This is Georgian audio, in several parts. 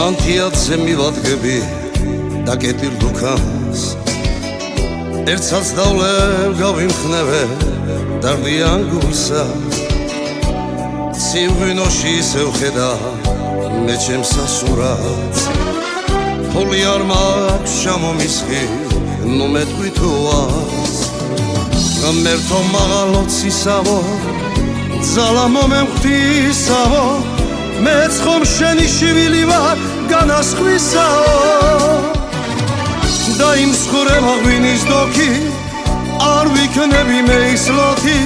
განთიადზე მივადგები და კეტილ დუქანს ერთსაც დავლევ გავიმხნევე დარდიან გულსა ცივღვინოში ისევ ხედა მე ჩემს სასურათს ფული არ მაქვს ჩამომისხი ნუ მეტყვი თუ ას ღმერთო მაღალოცისავო ძალა მომემღვთისავო მეც ხომ შენი შვილი ვარ განასხვისაო და იმ მსხურება ღვინის დოქი არ ვიქნები მე ის ლოთი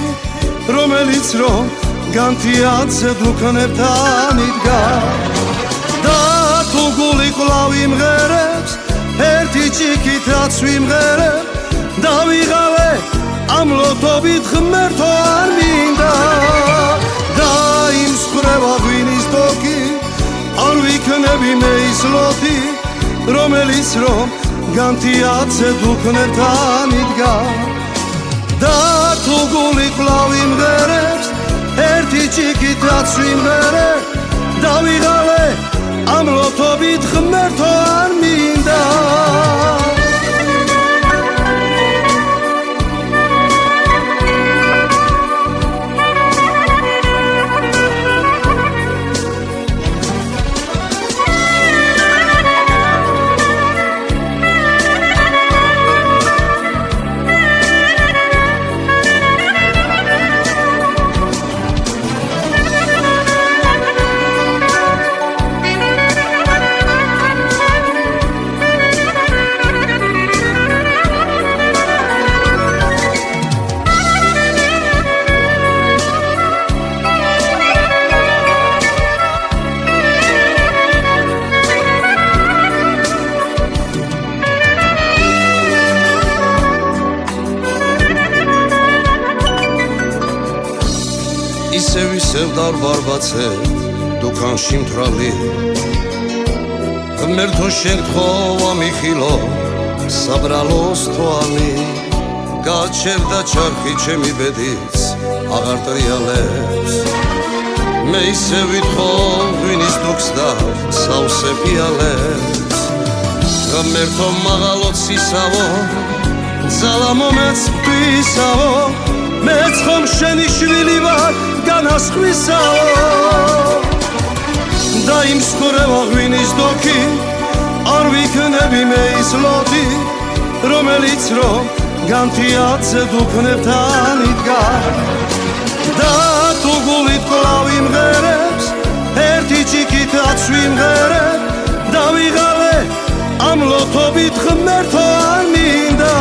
რომელიც რომ განთიადზე დუქნებთან იდგა და თუ გული კვლავ იმღერებს ერთი ჭიქითაც ვიმღერებ და ვიღალე ამ ლოთობით ღმერთო არ მინდა და იმ მსხურება ღვინის დოქი არ ვიქნები მე ის ლოთი რომელიც რომ განთიადზე დუქნებთან იდგა და თუ გული კვლავ იმღერებს ერთი ჭიქითაც ვიმღერებ და ვიღალე ამ ლოთობით ღმერთო არ მინდა ისევ დარბარბაცე დუქანში მთრალი ღმერთო შენ გთხოვა მიხილო საბრალოს თვალი გაჩერდა ჩარხი ჩემი ბედის აღარ ტრიალებს მე ისე ვითხოვ ღვინის დუქს და სავსე ფიალებს ღმერთო მაღალოცისავო ძალა მომეწვისავო მეც ხომ შენი შვილი ვარ განასხვისაო და იმ მსხურება ღვინის დოქი არ ვიქნები მე ის ლოთი რომელიც რომ განთიადზე დუქნებთან იდგა და თუ გულით კვლავ იმღერებს ერთი ჭიქითაც ვიმღერებ და ვიღალე ამ ლოთობით ღმერთო არ მინდა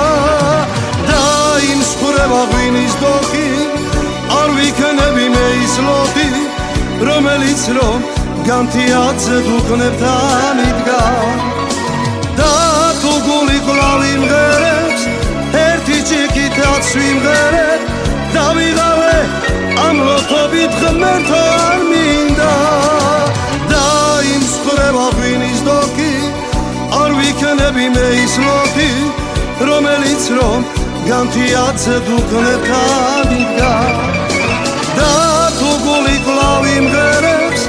და იმ მსხურება ღვინის დოქი არ ვიქნები მე ის ლოთი რომელიც რომ განთიადზე დუქნებთან იდგა და თუ გული კვლავ იმღერებს ერთი ჭიქითაც ვიმღერებ და ვიღალე ამ ლოთობით ღმერთო არ მინდა და იმ მსხურება ღვინის დოქი არ ვიქნები მე ის ლოთი რომელიც რომ განთიადზე დუქნებთან იდგა და თუ გული კვლავ იმღერებს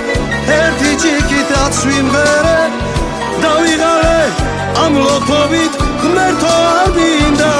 ერთი ჭიქითაც ვიმღერებ და ვიღალე ამ ლოთობით ღმერთო არ მინდა